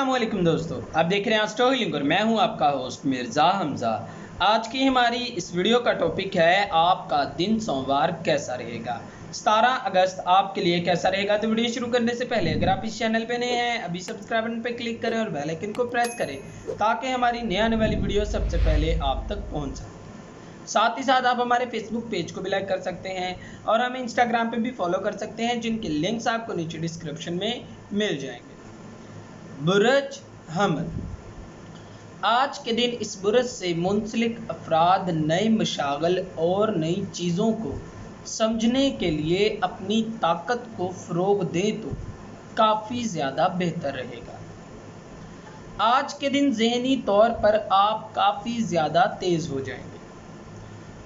अस्सलाम वालेकुम दोस्तों, आप देख रहे हैं स्टोरी लिंक और मैं हूं आपका होस्ट मिर्ज़ा हमज़ा। आज की हमारी इस वीडियो का टॉपिक है आपका दिन सोमवार कैसा रहेगा। 17 अगस्त आपके लिए कैसा रहेगा। तो वीडियो शुरू करने से पहले अगर आप इस चैनल पे नए हैं अभी सब्सक्राइब बटन पे क्लिक करें और बेल आइकन को प्रेस करें ताकि हमारी नई आने वाली वीडियो सबसे पहले आप तक पहुँच सके। साथ ही साथ आप हमारे फेसबुक पेज को भी लाइक कर सकते हैं और हमें इंस्टाग्राम पे भी फॉलो कर सकते हैं जिनके लिंक्स आपको नीचे डिस्क्रिप्शन में मिल जाएंगे। बुरज हमल। आज के दिन इस बुरज से मुंसलिक अफराद नए मशागल और नई चीज़ों को समझने के लिए अपनी ताकत को फ़रोग़ दें तो काफ़ी ज़्यादा बेहतर रहेगा। आज के दिन ज़हनी तौर पर आप काफ़ी ज़्यादा तेज़ हो जाएंगे।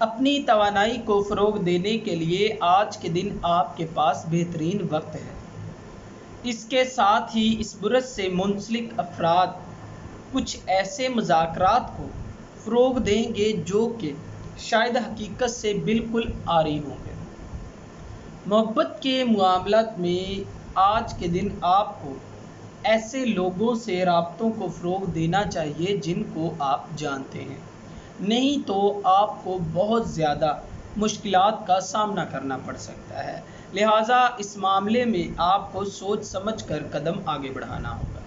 अपनी तवानाई को फ़रोग़ देने के लिए आज के दिन आपके पास बेहतरीन वक्त है। इसके साथ ही इस बुरज से मुंसलिक अफराद कुछ ऐसे मुज़ाकरात को फ़रोग़ देंगे जो कि शायद हकीकत से बिल्कुल आरी होंगे। मोहब्बत के मामलात में आज के दिन आपको ऐसे लोगों से राब्तों को फ़रोग़ देना चाहिए जिनको आप जानते हैं, नहीं तो आपको बहुत ज़्यादा मुश्किलात का सामना करना पड़ सकता है। लिहाजा इस मामले में आपको सोच समझ कर कदम आगे बढ़ाना होगा।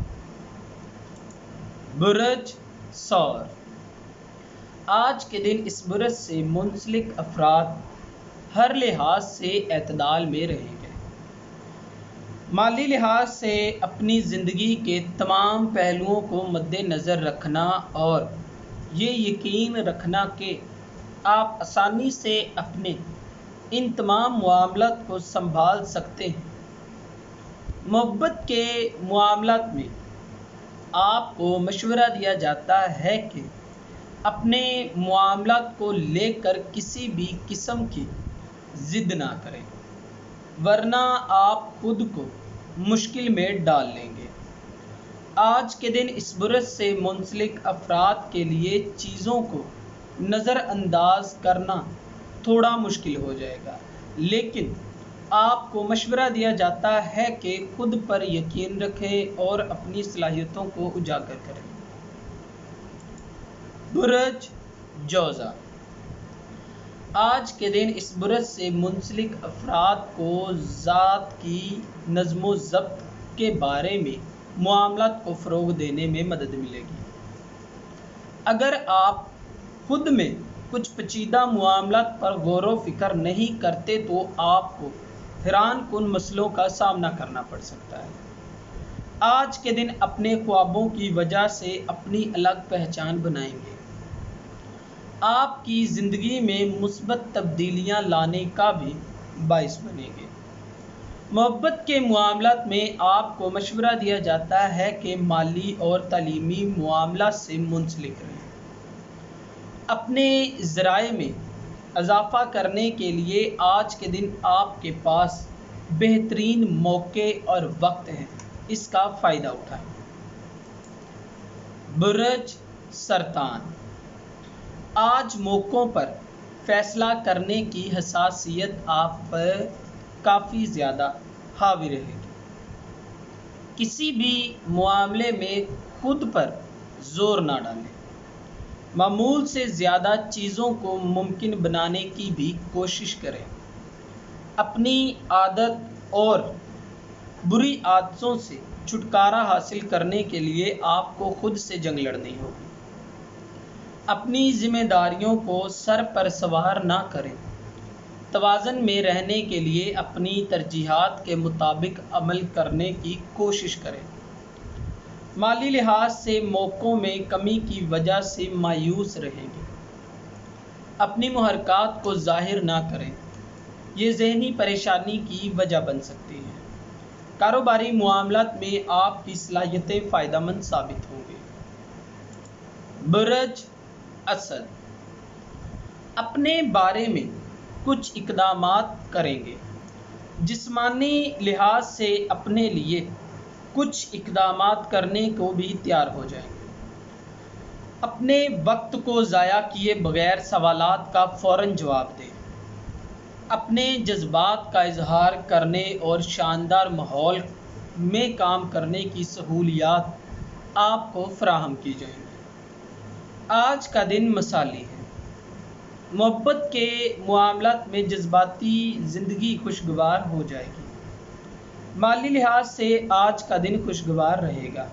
बुरज सौर। आज के दिन इस बुरज से मुंसलिक अफराद हर लिहाज से एतदाल में रहेंगे। माली लिहाज से अपनी ज़िंदगी के तमाम पहलुओं को मद्देनज़र रखना और ये यकीन रखना कि आप आसानी से अपने इन तमाम मामलात को संभाल सकते हैं। मोहब्बत के मामलात में आपको मशवरा दिया जाता है कि अपने मामलात को लेकर किसी भी किस्म की ज़िद ना करें, वरना आप खुद को मुश्किल में डाल लेंगे। आज के दिन इस बुरज से मुंसलिक अफराद के लिए चीज़ों को नज़रअंदाज करना थोड़ा मुश्किल हो जाएगा, लेकिन आपको मशवरा दिया जाता है कि खुद पर यकीन रखें और अपनी सलाहियतों को उजागर करें। बुरज जोज़ा। आज के दिन इस बुरज से मुंसलिक अफराद को ज़ात की नज़्म ज़ब्त के बारे में मामलात को फ़रोग़ देने में मदद मिलेगी। अगर आप खुद में कुछ पेचीदा मामलात पर गौर व फिक्र नहीं करते तो आपको हैरान कुन मसलों का सामना करना पड़ सकता है। आज के दिन अपने ख्वाबों की वजह से अपनी अलग पहचान बनाएंगे। आपकी ज़िंदगी में मुस्बत तब्दीलियां लाने का भी बाइस बनेंगे। मोहब्बत के मामलात में आपको मशवरा दिया जाता है कि माली और तालीमी मामलात से मुंसलिक रहें। अपने ज़राए में इजाफ़ा करने के लिए आज के दिन आपके पास बेहतरीन मौके और वक्त हैं, इसका फ़ायदा उठाएं। बुरज सरतान। आज मौक़ों पर फ़ैसला करने की हसासियत आप पर काफ़ी ज़्यादा हावी रहेगी। किसी भी मामले में खुद पर ज़ोर ना डालें। मामूल से ज़्यादा चीज़ों को मुमकिन बनाने की भी कोशिश करें। अपनी आदत और बुरी आदतों से छुटकारा हासिल करने के लिए आपको खुद से जंग लड़नी होगी। अपनी ज़िम्मेदारियों को सर पर सवार ना करें। तवाज़न में रहने के लिए अपनी तरजीहात के मुताबिक अमल करने की कोशिश करें। माली लिहाज से मौक़ों में कमी की वजह से मायूस रहेंगे। अपनी मुहरक़ात को ज़ाहिर ना करें, ये ज़हनी परेशानी की वजह बन सकती है। कारोबारी मामलात में आपकी सलाहियतें फ़ायदेमंद साबित होंगी। बुरज असद। अपने बारे में कुछ इक़दामात करेंगे। जिस्मानी लिहाज से अपने लिए कुछ इक़दामात करने को भी तैयार हो जाएंगे। अपने वक्त को ज़ाया किए बगैर सवालात का फ़ौरन जवाब दें। अपने जज्बात का इजहार करने और शानदार माहौल में काम करने की सहूलियत آپ کو فراہم کی جائیں گی۔ آج کا دن مثالی ہے۔ محبت کے معاملات میں جذباتی زندگی خوشگوار ہو جائے گی۔ مالی لحاظ سے آج کا دن خوشگوار رہے گا۔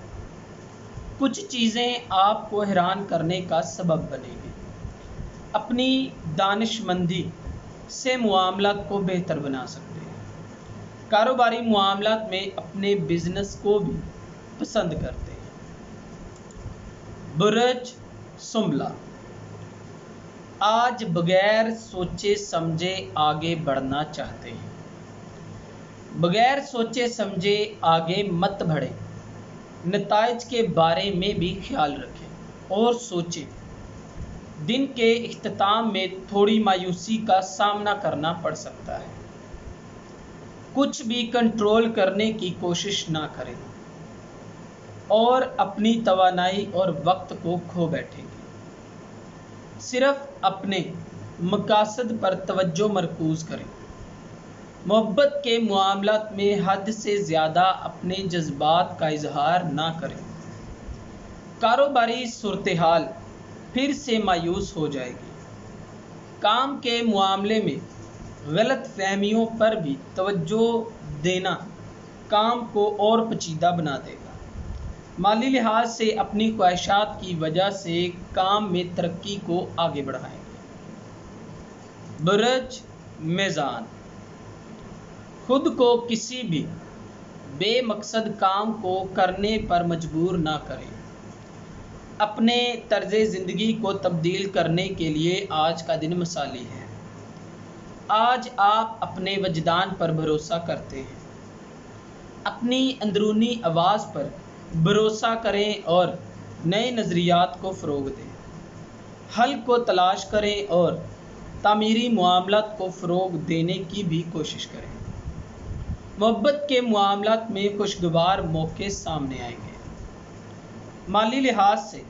کچھ چیزیں آپ کو حیران کرنے کا سبب بنیں گی۔ اپنی دانش مندی سے معاملات کو بہتر بنا سکتے ہیں۔ کاروباری معاملات میں اپنے بزنس کو بھی پسند کرتے ہیں۔ برج سنبلہ، آج بغیر سوچے سمجھے آگے بڑھنا چاہتے ہیں۔ بغیر سوچے سمجھے آگے مت بڑھیں۔ نتائج کے بارے میں بھی خیال رکھیں اور سوچیں۔ دن کے اختتام میں تھوڑی مایوسی کا سامنا کرنا پڑ سکتا ہے۔ کچھ بھی کنٹرول کرنے کی کوشش نہ کریں اور اپنی توانائی اور وقت کو کھو بیٹھیں گے۔ صرف اپنے مقاصد پر توجہ مرکوز کریں۔ محبت کے معاملات میں حد سے زیادہ اپنے جذبات کا اظہار نہ کریں۔ کاروباری صورتحال پھر سے مایوس ہو جائے گی۔ کام کے معاملے میں غلط فہمیوں پر بھی توجہ دینا کام کو اور پیچیدہ بنا دے گا۔ مالی لحاظ سے اپنی خواہشات کی وجہ سے کام میں ترقی کو آگے بڑھائیں گے۔ برج میزان، خود کو کسی بھی بے مقصد کام کو کرنے پر مجبور نہ کریں۔ اپنے طرز زندگی کو تبدیل کرنے کے لیے آج کا دن مثالی ہے۔ آج آپ اپنے وجدان پر بھروسہ کرتے ہیں۔ اپنی اندرونی آواز پر بھروسہ کریں اور نئے نظریات کو فروغ دیں۔ حل کو تلاش کریں اور تعمیری معاملات کو فروغ دینے کی بھی کوشش کریں۔ محبت کے معاملات میں خوشگوار موقع سامنے آئیں گے۔ مالی لحاظ سے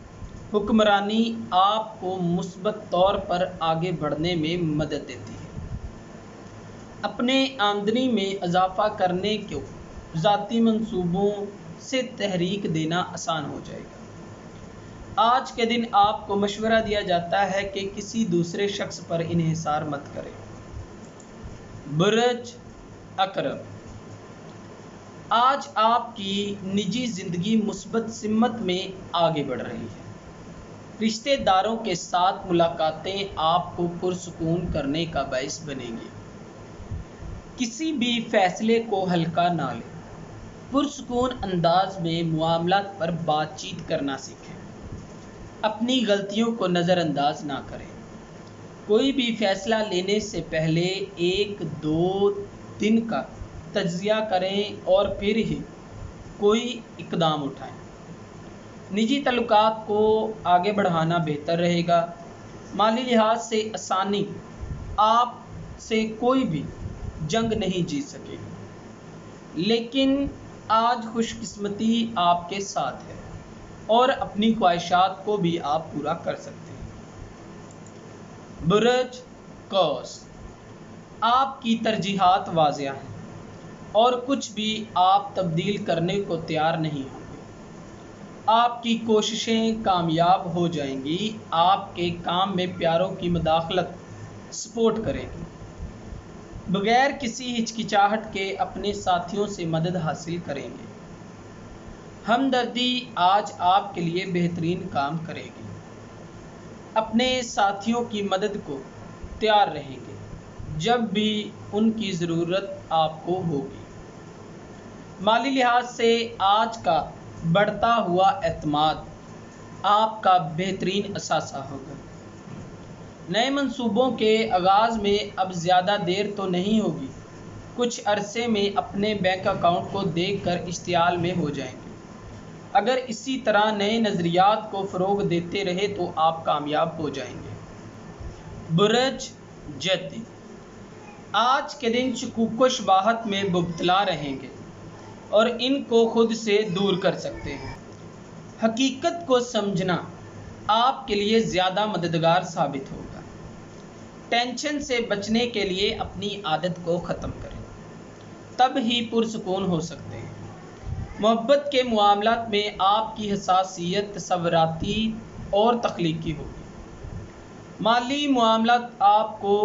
حکمرانی آپ کو مثبت طور پر آگے بڑھنے میں مدد دیتی ہے۔ اپنے آمدنی میں اضافہ کرنے کو ذاتی منصوبوں سے تحریک دینا آسان ہو جائے گا۔ آج کے دن آپ کو مشورہ دیا جاتا ہے کہ کسی دوسرے شخص پر انحصار مت کریں۔ برج عقرب، آج آپ کی نجی زندگی مثبت سمت میں آگے بڑھ رہی ہے۔ رشتہ داروں کے ساتھ ملاقاتیں آپ کو پرسکون کرنے کا باعث بنیں گی۔ کسی بھی فیصلے کو ہلکا نہ لیں۔ پرسکون انداز میں معاملات پر بات چیت کرنا سیکھیں۔ اپنی غلطیوں کو نظر انداز نہ کریں۔ کوئی بھی فیصلہ لینے سے پہلے 1-2 دن کا تجزیہ کریں اور پھر ہی کوئی اقدام اٹھائیں۔ نجی تعلقات کو آگے بڑھانا بہتر رہے گا۔ مالی لحاظ سے آسانی آپ سے کوئی بھی جنگ نہیں جیت سکے گی، لیکن آج خوش قسمتی آپ کے ساتھ ہے اور اپنی خواہشات کو بھی آپ پورا کر سکتے ہیں۔ برج قوس، آپ کی ترجیحات واضح ہیں اور کچھ بھی آپ تبدیل کرنے کو تیار نہیں ہوں گے۔ آپ کی کوششیں کامیاب ہو جائیں گی۔ آپ کے کام میں پیاروں کی مداخلت سپورٹ کرے گی۔ بغیر کسی ہچکچاہٹ کے اپنے ساتھیوں سے مدد حاصل کریں گے۔ ہمدردی آج آپ کے لیے بہترین کام کرے گی۔ اپنے ساتھیوں کی مدد کو تیار رہیں گے جب بھی ان کی ضرورت آپ کو ہوگی۔ مالی لحاظ سے آج کا بڑھتا ہوا اعتماد آپ کا بہترین اثاثہ ہوگا۔ نئے منصوبوں کے آغاز میں اب زیادہ دیر تو نہیں ہوگی۔ کچھ عرصے میں اپنے بینک اکاؤنٹ کو دیکھ کر اشتعال میں ہو جائیں گے۔ اگر اسی طرح نئے نظریات کو فروغ دیتے رہے تو آپ کامیاب ہو جائیں گے۔ برج جتی، آج کے دن شکوک و شبہات میں مبتلا رہیں گے اور ان کو خود سے دور کر سکتے ہیں۔ حقیقت کو سمجھنا آپ کے لیے زیادہ مددگار ثابت ہوگا۔ ٹینشن سے بچنے کے لیے اپنی عادت کو ختم کریں، تب ہی پرسکون ہو سکتے ہیں۔ मोहब्बत के मामलात में आपकी हसासियत तसव्वुराती और तख्लीकी होगी। माली मामलात आपको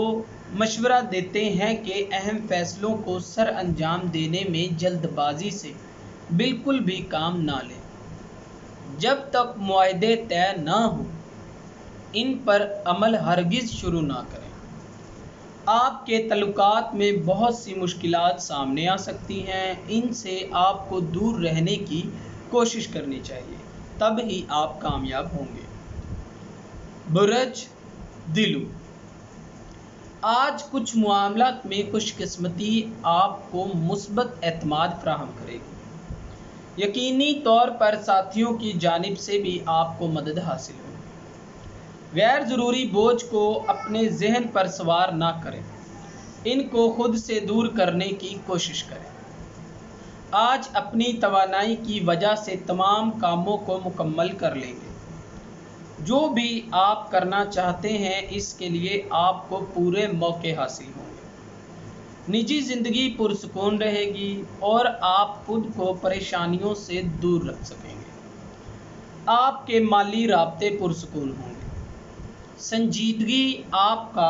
मशवरा देते हैं कि अहम फैसलों को सर अंजाम देने में जल्दबाजी से बिल्कुल भी काम ना लें। जब तक मुआहदे तय ना हो इन पर अमल हरगिज़ शुरू ना करें। आपके तल्लुकात में बहुत सी मुश्किलात सामने आ सकती हैं, इनसे आपको दूर रहने की कोशिश करनी चाहिए, तब ही आप कामयाब होंगे। बुरज दिलू, आज कुछ मामलात में खुशकिस्मती आपको मुस्बत एतमाद फराहम करेगी। यकीनी तौर पर साथियों की जानिब से भी आपको मदद हासिल होगी। गैर ज़रूरी बोझ को अपने जहन पर सवार ना करें, इनको खुद से दूर करने की कोशिश करें। आज अपनी तवानाई की वजह से तमाम कामों को मुकम्मल कर लेंगे। जो भी आप करना चाहते हैं इसके लिए आपको पूरे मौके हासिल होंगे। निजी ज़िंदगी पुरसुकून रहेगी और आप खुद को परेशानियों से दूर रख सकेंगे। आपके माली राब्ते पुरसुकून होंगे। संजीदगी आपका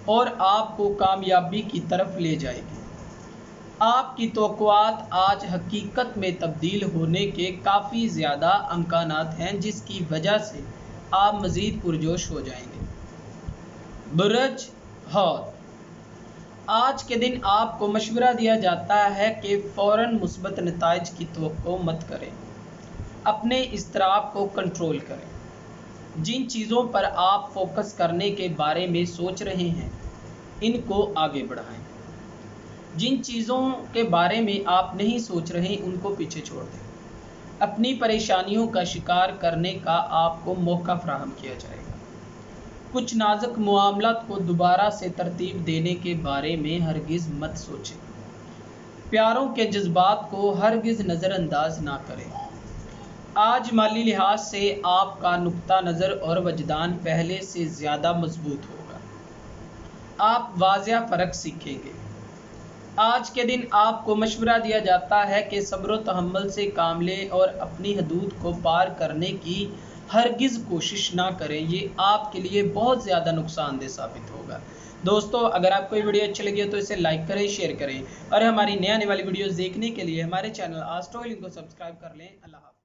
और आपको कामयाबी की तरफ ले जाएगी। आपकी तवक्कुआत आज हकीकत में तब्दील होने के काफ़ी ज़्यादा अमकानात हैं, जिसकी वजह से आप मज़ीद पुरजोश हो जाएंगे। बुरज हौत, आज के दिन आपको मशवरा दिया जाता है कि फ़ौरन मुस्बत नताइज की तवक्को मत करें। अपने इज़्तिराब को कंट्रोल करें। जिन चीज़ों पर आप फोकस करने के बारे में सोच रहे हैं इनको आगे बढ़ाएं। जिन चीज़ों के बारे में आप नहीं सोच रहे उनको पीछे छोड़ दें। अपनी परेशानियों का शिकार करने का आपको मौका फराहम किया जाएगा। कुछ नाजुक मामलात को दोबारा से तरतीब देने के बारे में हरगिज़ मत सोचें। प्यारों के जज्बात को हरगिज़ नज़रअंदाज ना करें। आज माली लिहाज से आपका नुक्ता नज़र और वजदान पहले से ज़्यादा मजबूत होगा। आप वाज़िया फ़र्क सीखेंगे। आज के दिन आपको मशवरा दिया जाता है कि सब्र व तहम्मुल से काम लें और अपनी हदूद को पार करने की हरगिज़ कोशिश ना करें। ये आपके लिए बहुत ज़्यादा नुकसानदेह साबित होगा। दोस्तों, अगर आपको ये वीडियो अच्छी लगी हो तो इसे लाइक करें, शेयर करें और हमारी नई आने वाली वीडियोज़ देखने के लिए हमारे चैनल एस्ट्रो हीलिंग को सब्सक्राइब कर लें। अल्लाह हाफ़िज़।